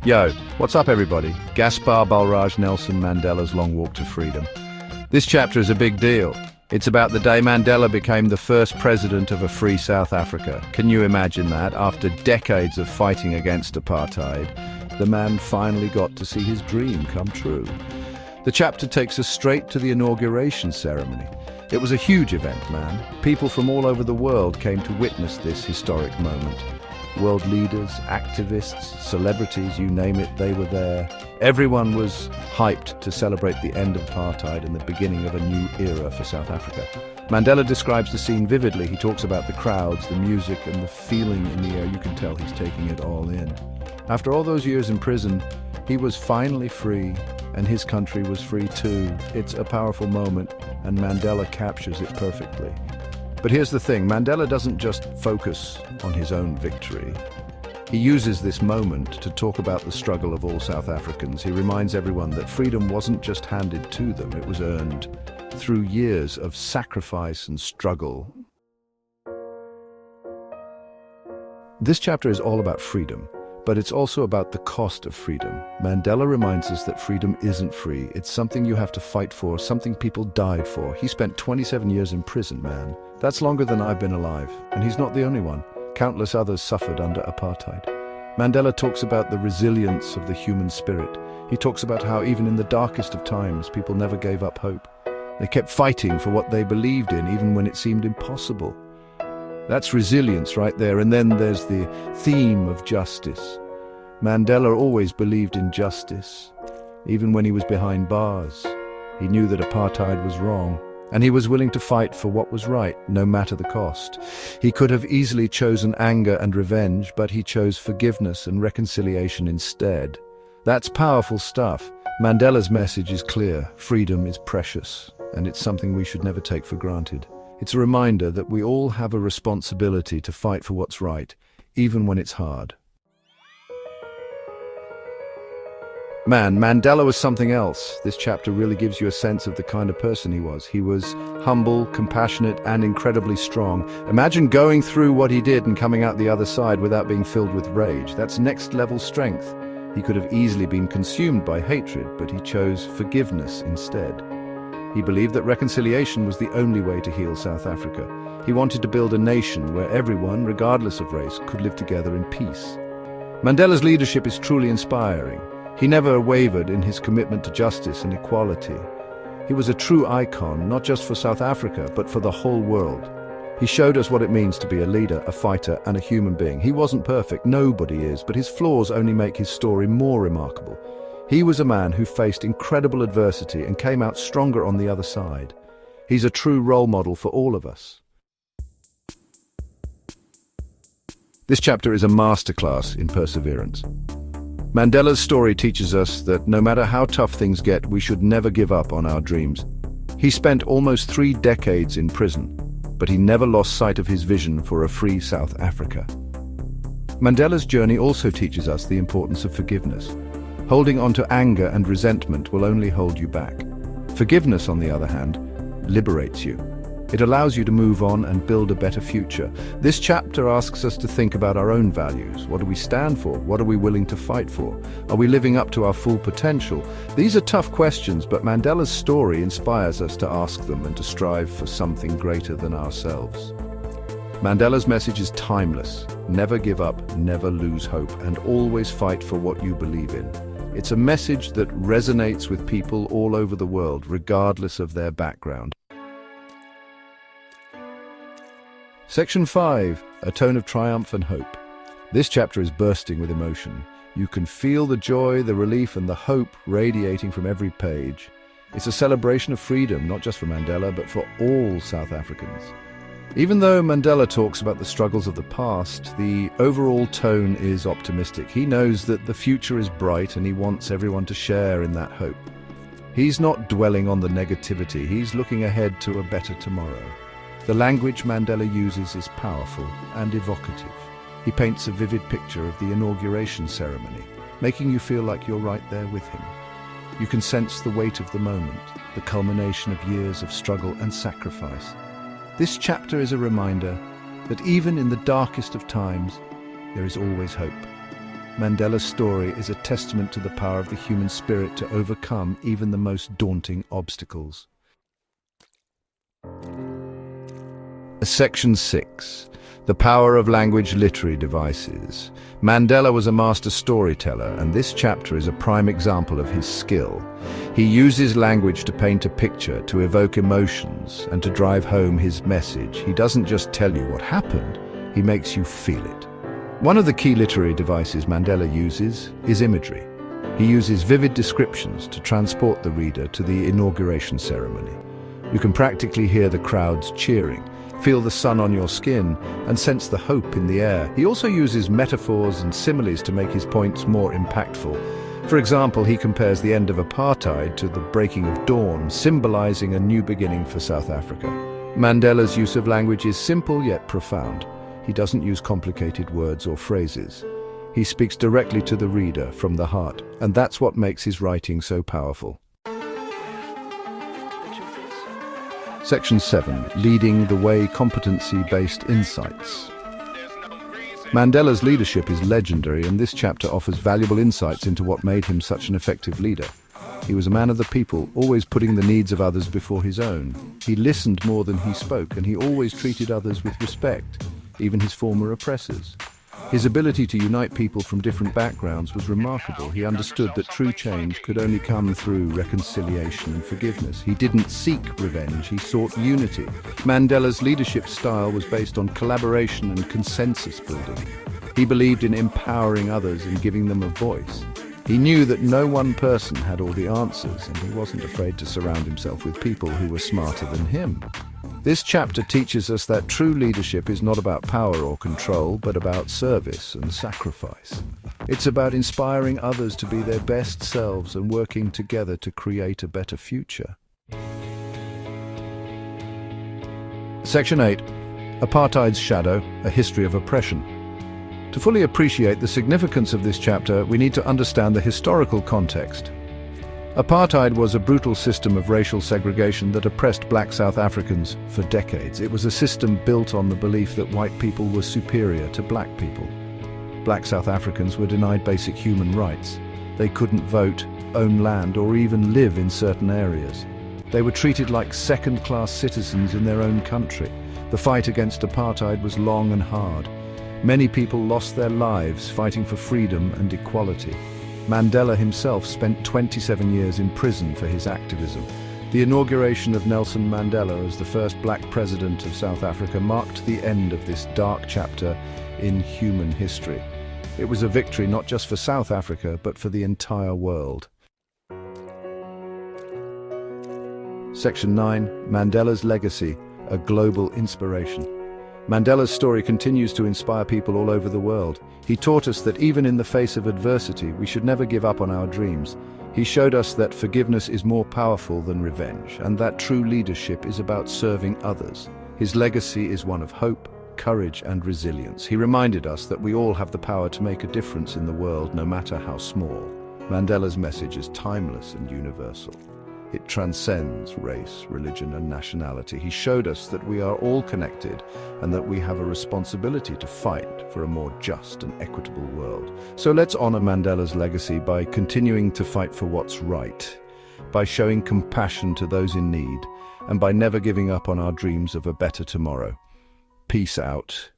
Yo, what's up everybody? Gaspar Balraj Nelson Mandela's Long Walk to Freedom. This chapter is a big deal. It's about the day Mandela became the first president of a free South Africa. Can you imagine that? After decades of fighting against apartheid, the man finally got to see his dream come true. The chapter takes us straight to the inauguration ceremony. It was a huge event, man. People from all over the world came to witness this historic moment. World leaders, activists, celebrities, you name it, they were there. Everyone was hyped to celebrate the end of apartheid and the beginning of a new era for South Africa. Mandela describes the scene vividly. He talks about the crowds, the music, and the feeling in the air. You can tell he's taking it all in. After all those years in prison, he was finally free, and his country was free too. It's a powerful moment, and Mandela captures it perfectly. But here's the thing, Mandela doesn't just focus on his own victory. He uses this moment to talk about the struggle of all South Africans. He reminds everyone that freedom wasn't just handed to them, it was earned through years of sacrifice and struggle. This chapter is all about freedom, but it's also about the cost of freedom. Mandela reminds us that freedom isn't free. It's something you have to fight for, something people died for. He spent 27 years in prison, man. That's longer than I've been alive, and he's not the only one. Countless others suffered under apartheid. Mandela talks about the resilience of the human spirit. He talks about how even in the darkest of times, people never gave up hope. They kept fighting for what they believed in, even when it seemed impossible. That's resilience right there. And then there's the theme of justice. Mandela always believed in justice. Even when he was behind bars, he knew that apartheid was wrong. And he was willing to fight for what was right, no matter the cost. He could have easily chosen anger and revenge, but he chose forgiveness and reconciliation instead. That's powerful stuff. Mandela's message is clear. Freedom is precious, and it's something we should never take for granted. It's a reminder that we all have a responsibility to fight for what's right, even when it's hard. Man, Mandela was something else. This chapter really gives you a sense of the kind of person he was. He was humble, compassionate, and incredibly strong. Imagine going through what he did and coming out the other side without being filled with rage. That's next-level strength. He could have easily been consumed by hatred, but he chose forgiveness instead. He believed that reconciliation was the only way to heal South Africa. He wanted to build a nation where everyone, regardless of race, could live together in peace. Mandela's leadership is truly inspiring. He never wavered in his commitment to justice and equality. He was a true icon, not just for South Africa, but for the whole world. He showed us what it means to be a leader, a fighter, and a human being. He wasn't perfect, nobody is, but his flaws only make his story more remarkable. He was a man who faced incredible adversity and came out stronger on the other side. He's a true role model for all of us. This chapter is a masterclass in perseverance. Mandela's story teaches us that no matter how tough things get, we should never give up on our dreams. He spent almost 3 decades in prison, but he never lost sight of his vision for a free South Africa. Mandela's journey also teaches us the importance of forgiveness. Holding on to anger and resentment will only hold you back. Forgiveness, on the other hand, liberates you. It allows you to move on and build a better future. This chapter asks us to think about our own values. What do we stand for? What are we willing to fight for? Are we living up to our full potential? These are tough questions, but Mandela's story inspires us to ask them and to strive for something greater than ourselves. Mandela's message is timeless. Never give up, never lose hope, and always fight for what you believe in. It's a message that resonates with people all over the world, regardless of their background. Section 5, A Tone of Triumph and Hope. This chapter is bursting with emotion. You can feel the joy, the relief, and the hope radiating from every page. It's a celebration of freedom, not just for Mandela, but for all South Africans. Even though Mandela talks about the struggles of the past, the overall tone is optimistic. He knows that the future is bright and he wants everyone to share in that hope. He's not dwelling on the negativity, he's looking ahead to a better tomorrow. The language Mandela uses is powerful and evocative. He paints a vivid picture of the inauguration ceremony, making you feel like you're right there with him. You can sense the weight of the moment, the culmination of years of struggle and sacrifice. This chapter is a reminder that even in the darkest of times, there is always hope. Mandela's story is a testament to the power of the human spirit to overcome even the most daunting obstacles. Section 6. The power of language literary devices. Mandela was a master storyteller, and this chapter is a prime example of his skill. He uses language to paint a picture, to evoke emotions, and to drive home his message. He doesn't just tell you what happened, he makes you feel it. One of the key literary devices Mandela uses is imagery. He uses vivid descriptions to transport the reader to the inauguration ceremony. You can practically hear the crowds cheering, feel the sun on your skin, and sense the hope in the air. He also uses metaphors and similes to make his points more impactful. For example, he compares the end of apartheid to the breaking of dawn, symbolizing a new beginning for South Africa. Mandela's use of language is simple yet profound. He doesn't use complicated words or phrases. He speaks directly to the reader from the heart, and that's what makes his writing so powerful. Section 7. Leading the Way: Competency-Based Insights. Mandela's leadership is legendary, and this chapter offers valuable insights into what made him such an effective leader. He was a man of the people, always putting the needs of others before his own. He listened more than he spoke, and he always treated others with respect, even his former oppressors. His ability to unite people from different backgrounds was remarkable. He understood that true change could only come through reconciliation and forgiveness. He didn't seek revenge, he sought unity. Mandela's leadership style was based on collaboration and consensus building. He believed in empowering others and giving them a voice. He knew that no one person had all the answers, and he wasn't afraid to surround himself with people who were smarter than him. This chapter teaches us that true leadership is not about power or control, but about service and sacrifice. It's about inspiring others to be their best selves and working together to create a better future. Section 8. Apartheid's Shadow: A History of Oppression. To fully appreciate the significance of this chapter, we need to understand the historical context. Apartheid was a brutal system of racial segregation that oppressed black South Africans for decades. It was a system built on the belief that white people were superior to black people. Black South Africans were denied basic human rights. They couldn't vote, own land, or even live in certain areas. They were treated like second-class citizens in their own country. The fight against apartheid was long and hard. Many people lost their lives fighting for freedom and equality. Mandela himself spent 27 years in prison for his activism. The inauguration of Nelson Mandela as the first black president of South Africa marked the end of this dark chapter in human history. It was a victory not just for South Africa, but for the entire world. Section 9. Mandela's Legacy: A Global Inspiration. Mandela's story continues to inspire people all over the world. He taught us that even in the face of adversity, we should never give up on our dreams. He showed us that forgiveness is more powerful than revenge, and that true leadership is about serving others. His legacy is one of hope, courage, and resilience. He reminded us that we all have the power to make a difference in the world, no matter how small. Mandela's message is timeless and universal. It transcends race, religion, and nationality. He showed us that we are all connected and that we have a responsibility to fight for a more just and equitable world. So let's honor Mandela's legacy by continuing to fight for what's right, by showing compassion to those in need, and by never giving up on our dreams of a better tomorrow. Peace out.